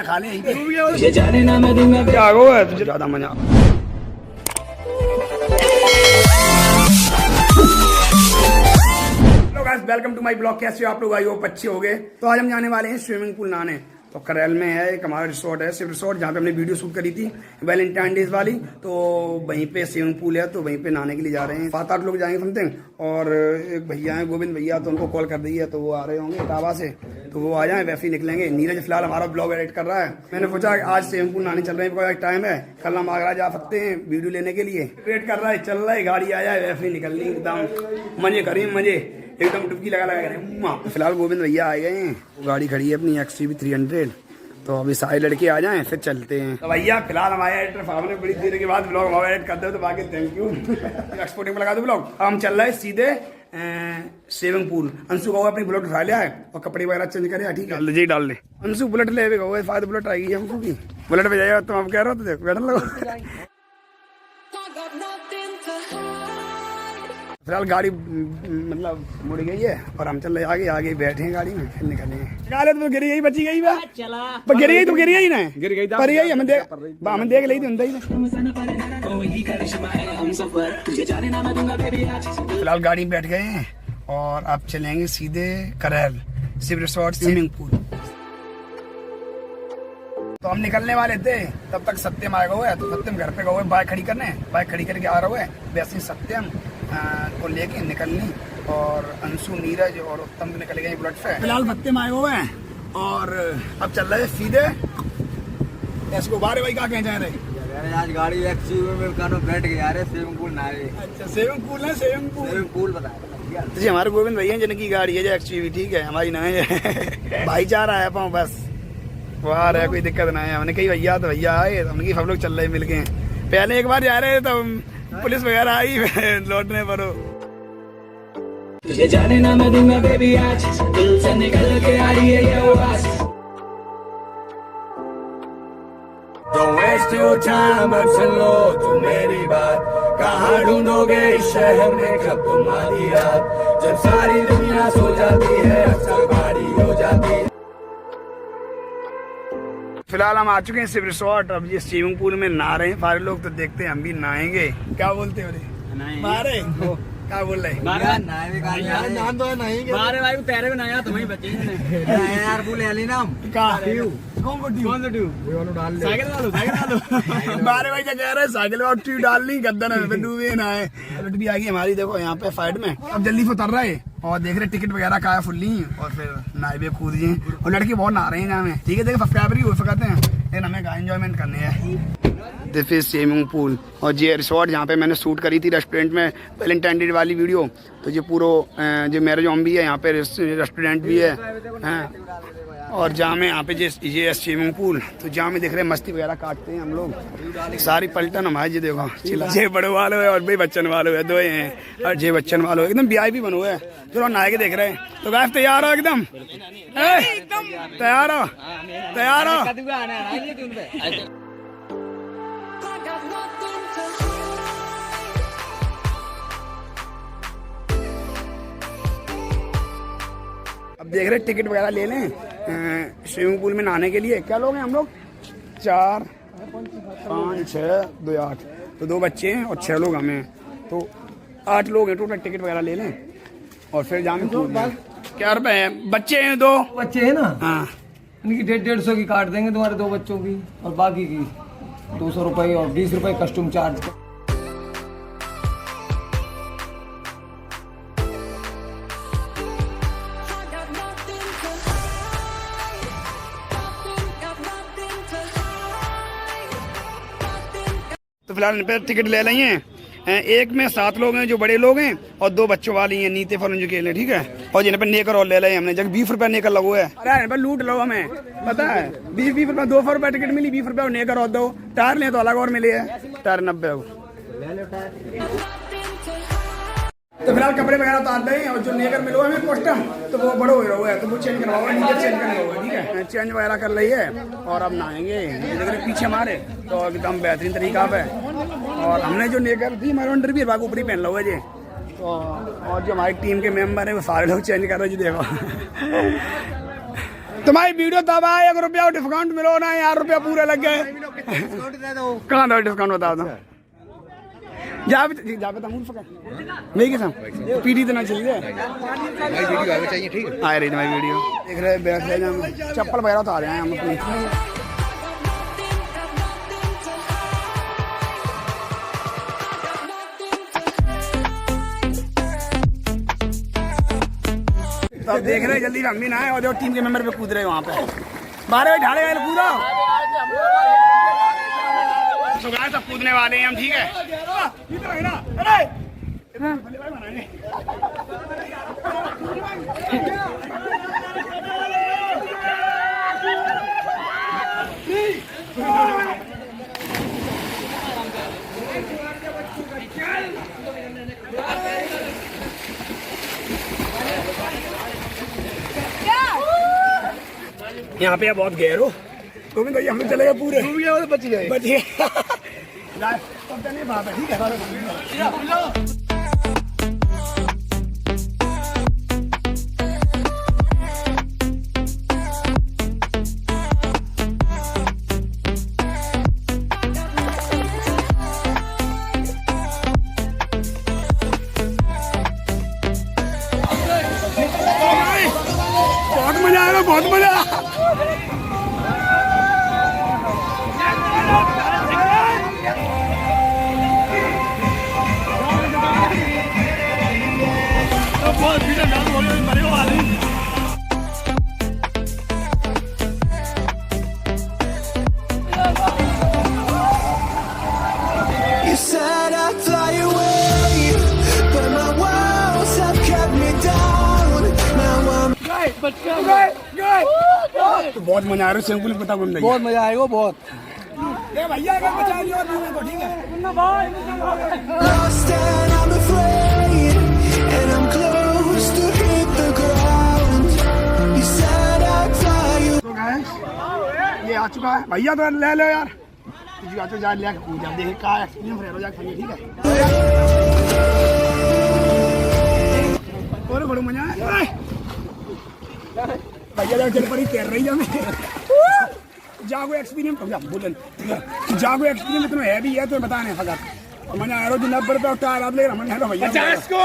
खा ले क्या होगा तुझे ज्यादा मजा। Welcome to my blog. कैसे हो आप लोग? आई होप अच्छे हो गए। तो आज हम जाने वाले हैं स्विमिंग पूल नहाने। तो करेल में है एक हमारा रिसोर्ट है, सिर्फ रिसोर्ट, जहाँ पे हमने वीडियो शूट करी थी वैलेंटाइन डेज वाली। तो वहीं पे स्विमिंग पूल है, तो वहीं पे नहाने के लिए जा रहे हैं। 7-8 लोग जाएंगे समथिंग। और एक भैया हैं गोविंद भैया, तो उनको कॉल कर दी है, तो वो आ रहे होंगे इटावा से, तो वो आ जाए वैसे ही निकलेंगे। नीरज फिलहाल हमारा ब्लॉग एडिट कर रहा है। मैंने सोचा आज स्विमिंग पूल नहाने चल रहे हैं, बिकॉज टाइम है, कल हम आगरा जा सकते हैं वीडियो लेने के लिए। वेट कर रहा है, चल रहा है, गाड़ी आ जाए वैसे ही निकलनी, एकदम मजे करें, मजे एकदम डुबकी लगा लगा। फिलहाल गोविंद भैया आ गए हैं, गाड़ी खड़ी है अपनी XUV 300। तो अभी सारे लड़के आ जाएं फिर चलते हैं। तो भैया फिलहाल हमारे एडिटर साहब ने बड़ी देर के बाद ब्लॉग हमारा एडिट करते हो, तो बाकी थैंक यू। एक्सपोर्टिंग में लगा दो ब्लॉग। हम चल रहे हैं सीधे स्विमिंग पूल। अंशु को अपनी बुलेट उठा लिया है और कपड़े वगैरह चेंज करे, ठीक है जी डाल ले। अंशु बुलेट ले फायदा बुलेट आएगी हमको भी। बुलेट पे जाएगा तुम, आप कह रहे हो तो देखो बैठा लगो। फिलहाल गाड़ी मतलब मुड़ गई है और हम चल रहे आगे आगे बैठे हैं गाड़ी में, फिर निकले। तो गिरी गई, बची गई चला गिरी गई, तो गिरी गई ना, गिर गई पर यही हम देख ली थी। फिलहाल गाड़ी में बैठ गए हैं और अब चलेंगे सीधे करेल शिव रिसोर्ट स्विमिंग पूल। तो हम निकलने वाले थे, तब तक सत्यम आएगा हुआ है। तो सत्यम घर पे गए हुए बाइक खड़ी करने, बाइक खड़ी करके आ रहा हुआ है। वैसे ही सत्यम को लेके निकलनी, और अंशु, नीरज और उत्तम निकल गए बुलेट पे। फिलहाल सत्यम आए हुए हैं और अब चल रहे सीधे इसको बारे भाई क्या कह जा रहे। आज गाड़ी XUV में कानो बैठ गया रे, स्विमिंग पूल ना रे। अच्छा स्विमिंग पूल है, स्विमिंग पूल बता जी। हमारे गोविंद भैया जिनकी गाड़ी है जो XUV, ठीक है, हमारी ना है। भाईचारा है पाओ बस, वहाँ रहे, कोई दिक्कत ना है। हमने कही भैया तो भैया आए, हमने की सब लोग चल रहे मिल गए। पहले एक बार जा रहे थे तो पुलिस वगैरह आई लौटने पर। तुझे जाने ना मैं दूंगा बेबी, आज दिल से निकल के आ रही है ये आवाज। Don't waste your time, अब सुन लो तुम मेरी बात। कहाँ ढूंढोगे इस शहर में कब तुम्हारी रात, जब सारी दुनिया सो जाती है, अक्सर गाड़ी हो जाती है। फिलहाल हम आ चुके हैं शिव रिसोर्ट। अब ये स्विमिंग पूल में नहा रहे हैं सारे लोग, तो देखते हैं हम भी नहाएंगे। क्या बोलते हो रे? मारे क्या बोल रहे? बारे भाई क्या कह रहे हैं? साइकिल में ट्यूब डालनी, गद्दा में डूबे ना है। बुलेट भी आ गई हमारी, देखो यहाँ पे साइड में। अब जल्दी से उतर रहे हैं और देख रहे टिकट वगैरह का है फुल्ली, और फिर नाइबे कूद गए। और लड़के बहुत नहा रहे हैं यहाँ में, ठीक है, देखो सब्सक्राइबर ही हो सकते हैं, लेकिन हमें का एंजॉयमेंट करने हैं। दिस इज स्विमिंग पूल और ये रिसोर्ट जहाँ पे मैंने शूट करी थी रेस्टोरेंट में वैलेंटाइन डे वाली वीडियो। तो ये पूरा जो मैरिज होम भी है, यहाँ पे रेस्टोरेंट भी है और जहाँ में यहाँ पे ये स्विमिंग पूल। तो जहाँ में देख रहे हैं मस्ती वगैरह काटते हैं हम लोग। सारी पलटन हमारे जी देखो, ये बड़े वाले है और भाई बच्चन वाले है, दो हैं। और ये बच्चन वाले एकदम VIP बने हुए हैं, जो नहा के देख रहे हैं। तो गाइस तैयार हो? एकदम तैयार हो? तैयार हो? अब देख रहे टिकट वगैरह ले लें स्विमिंग पूल में नहाने के लिए। क्या लोग हैं हम लोग? 4, 5, 6, 2, 8। तो 2 बच्चे हैं और 6 लोग हमें, तो 8 लोग हैं टोटल। टिकट वगैरह ले लें और फिर जाने। क्या रुपए हैं? बच्चे हैं 2 बच्चे हैं ना, हाँ, इनकी 150 की काट देंगे तुम्हारे 2 बच्चों की, और बाकी की 200 रुपये और 20 रुपये कस्टम चार्ज। तो फिलहाल इन पर टिकट ले लेंगे। एक में 7 लोग हैं जो बड़े लोग हैं, और 2 बच्चों वाली हैं नीते फॉरन के लिए, ठीक है। और जिन पर नेकर और ले लें हमने, जब 20 रुपये नेकर लगो है। अरे पर लूट लो हमें, पता है 20 रुपये 200 रुपये टिकट मिली, 20 रुपये और नेकर और दो। टायर ले तो अलग और मिले है, टायर 90 हो। तो फिलहाल कपड़े वगैरह उतारते हैं, और जो नेकर मिलो हमें कॉस्टम, तो वो बड़ो हो रहा है, तो वो चेंज करवाओ, नीचे चेंज करना होगा, ठीक है। चेंज वगैरह कर रही है और अब नहाएंगे। पीछे हमारे तो एकदम बेहतरीन तरीका पे। और हमने जो नेकर थी हमारे अंडर भी बाग ऊपरी पहन लो है जी। तो और जो हमारी टीम के मेंबर है वो सारे लोग चेंज कर रहे हैं जी, देखो। तुम्हारी वीडियो तब आए 1 रुपया डिस्काउंट मिलो ना यार, रुपया पूरे लग गए। कहाँ दो डिस्काउंट बताओ तो जा बता मुंह पकड़ नहीं के साथ पीढ़ी तो ना चली है चाहिए ठीक है। आ रही तुम्हारी वीडियो देख रहे बैठ रहे हम चप्पल वगैरह उतार रहे हैं हम अपनी। तो अब देख रहे हैं जल्दी हम भी ना आए और जो टीम के मेंबर पे कूद रहे हैं वहाँ पे 12 बजे ढाले गए कूदा सुबह सब कूदने वाले हैं हम। ठीक है यहाँ पे बहुत गहर हो तो भी हम चले गए पूरे बच गए नहीं बात है। ठीक है बहुत मजा आएगा बहुत मजा। You said I'd fly away, but my walls have kept me down. Now I'm तो बहुत मजा आ रहा है स्विमिंग पूल पता घूमने बहुत मजा आएगा बहुत। भैया अगर बचा लिया और को ठीक है। lost and I'm afraid, and I'm close to hit the ground. You said I'd fly away. तो गाइस ये आ चुका है भैया तो ले लो यार तुझे आ तो जा ले पूजा देख का एक्सपीरियंस रह जा खाइए। ठीक है और बड़ा मजा है भैया जब चल पड़ी तैर रही है हमें जागो एक्सपीरियंस बोलन जागो एक्सपीरियंस इतना है भी है तो बताने फकत और मजा आ रहा जो 90 रुपये उठा रात ले रहा है भैया 50 को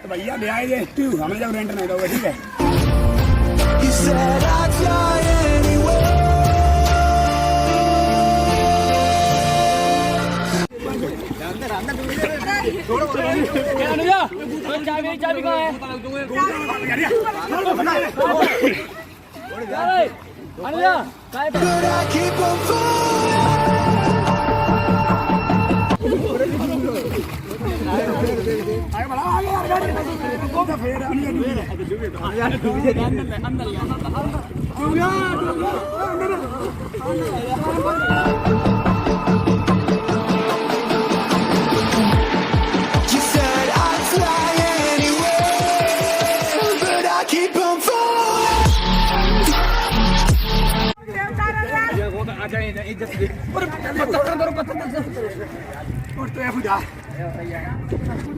तो भैया ले आए तू हमें जब रेंट नहीं दोगे। ठीक है You said I'd fly anywhere. चाबी कहाँ है? But I keep on You said I'd fly anywhere, but I keep on falling. और तो है खुदा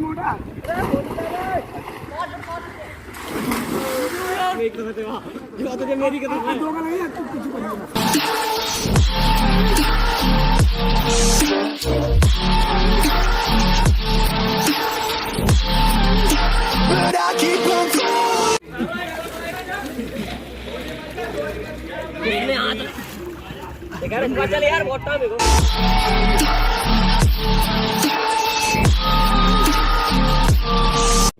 मोटा मेरी कदम But I keep on falling. चल यार बहुत टाइम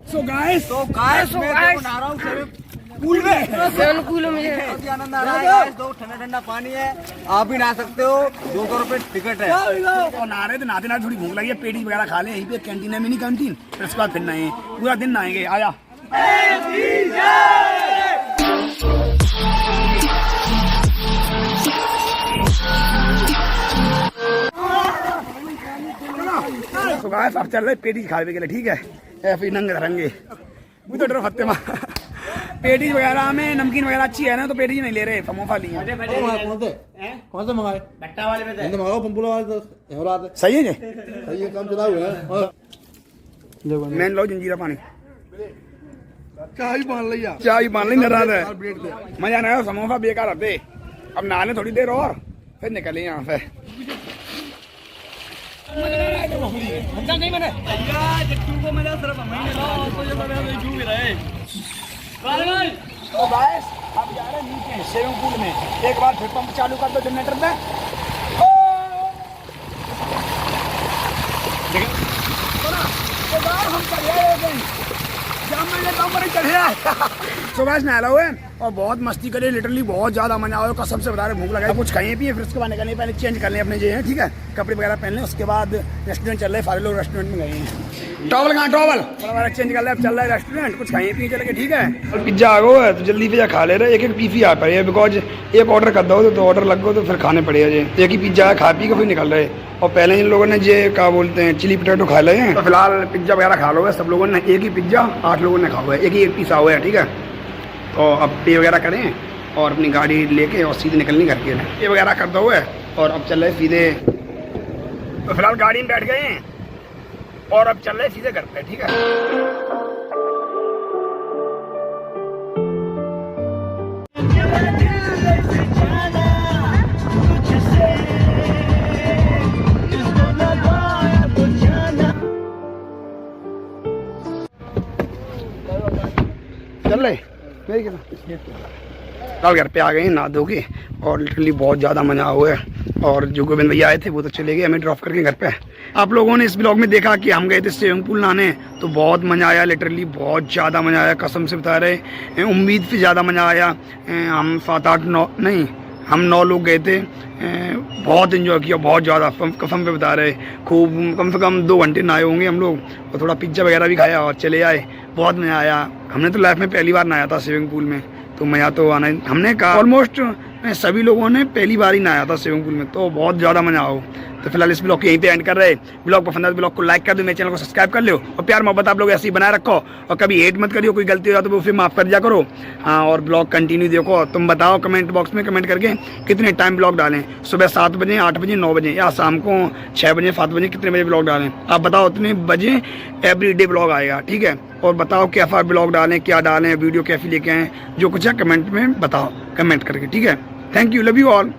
सो गाइस मैं बना रहा हूँ पूल में पूल में आनंद आ रहा है। दो ठंडा ठंडा पानी है आप भी नहा सकते हो 200 रुपए टिकट है। और नहा रहे थे नहाते नहाते थोड़ी भूख लगी है पेटी वगैरह खा ले यहीं पे कैंटीन है मिनी कैंटीन फिर उसके बाद फिर नहाए पूरा दिन नहाएंगे। आया तो गाइस अब चल रहे पेटी खाने के लिए। ठीक है ऐसे नंग धरेंगे वो तो डरो हत्ते मार पेटीज वगैरह में नमकीन वगैरह अच्छी है ना तो पेटीज नहीं ले रहे समोसा लिए कौन से मंगाए बट्टा वाले में मंगाओ पंपुला वाले सही है जी सही है काम चला हुआ है। मैन लो जंजीरा पानी चाय मान लिया चाय मान ली नाराज है मजा नहीं आया समोसा बेकार आते अब नहाने थोड़ी देर और फिर निकले यहाँ से तो गाइस अब जा रहे हैं नीचे स्विमिंग पूल में एक बार फिर पंप चालू कर दो जनरेटर में हम सुबह नहा हुए और बहुत मस्ती करे लिटरली बहुत ज्यादा मजा आया कसम से बता रहे भूख लगा कुछ खाइए पिए फिर उसके बाद निकलने पहले चेंज कर लें अपने जो है ठीक है कपड़े वगैरह पहन लें उसके बाद रेस्टोरेंट चल रहे सारे लोग रेस्टोरेंट में गए हैं टॉवल कहाँ टॉवल थोड़ा चेंज कर ले अब चल रहा है रेस्टोरेंट कुछ खाइए पिए चले ठीक है और पिज्जा आ गो है तो जल्दी पिज्जा खा ले रहे एक पीसी आ पड़े बिकॉज एक ऑर्डर कर दो तो ऑर्डर लग गो तो फिर खाने पड़ेगा जी एक ही पिज्जा है खा पी के फिर निकल रहे और पहले इन लोगों ने ये क्या बोलते हैं चिली पोटैटो खा लिए हैं तो फिलहाल पिज्जा वगैरह खा लो है सब लोगों ने एक ही पिज्जा 8 लोगों ने खा हुआ है एक पीस हुआ है ठीक है तो अब पे वगैरह करें और अपनी गाड़ी लेके और सीधे निकलनी घर के पे वगैरह कर दो है और अब चल रहे सीधे तो फिलहाल गाड़ी में बैठ गए हैं और अब चल रहे सीधे घर पे ठीक है चल रहे मेरी कल घर पे आ गए नहा धो के और लिटरली बहुत ज़्यादा मजा हुआ है और जो गोविंद भैया आए थे वो तो चले गए हमें ड्रॉप करके घर पे आप लोगों ने इस ब्लॉग में देखा कि हम गए थे स्विमिंग पूल नहाने तो बहुत मज़ा आया लिटरली बहुत ज़्यादा मज़ा आया कसम से बता रहे उम्मीद से ज़्यादा मज़ा आया हम 7 8 9 नहीं हम 9 लोग गए थे बहुत इन्जॉय किया बहुत ज़्यादा कसम पे बता रहे खूब कम से कम 2 घंटे नहाए होंगे हम लोग और थोड़ा पिज्जा वगैरह भी खाया और चले आए बहुत मज़ा आया हमने तो लाइफ में पहली बार नहाया था स्विमिंग पूल में तो मज़ा तो आना हमने कहा ऑलमोस्ट सभी लोगों ने पहली बार ही नहाया था स्विमिंग पूल में तो बहुत ज़्यादा मज़ा आओ तो फिलहाल इस ब्लॉग को यहीं पे एंड कर रहे ब्लॉग पसंद है ब्लॉग को लाइक कर दो मेरे चैनल को सब्सक्राइब कर लो और प्यार मोहब्बत आप लोग ऐसे ही बनाए रखो और कभी हेट मत करियो कोई गलती हो तो वो फिर माफ़ कर दिया करो हाँ और ब्लॉग कंटिन्यू देखो तुम बताओ कमेंट बॉक्स में कमेंट करके कितने टाइम ब्लॉग डालें सुबह 7 बजे 8 बजे 9 बजे या शाम को 6 बजे 7 बजे कितने बजे ब्लॉग डालें आप बताओ उतने बजे एवरीडे ब्लॉग आएगा ठीक है और बताओ कैसा ब्लॉग डालें क्या डालें वीडियो कैसी लेके आएँ जो कुछ है कमेंट में बताओ कमेंट करके ठीक है thank you love you all.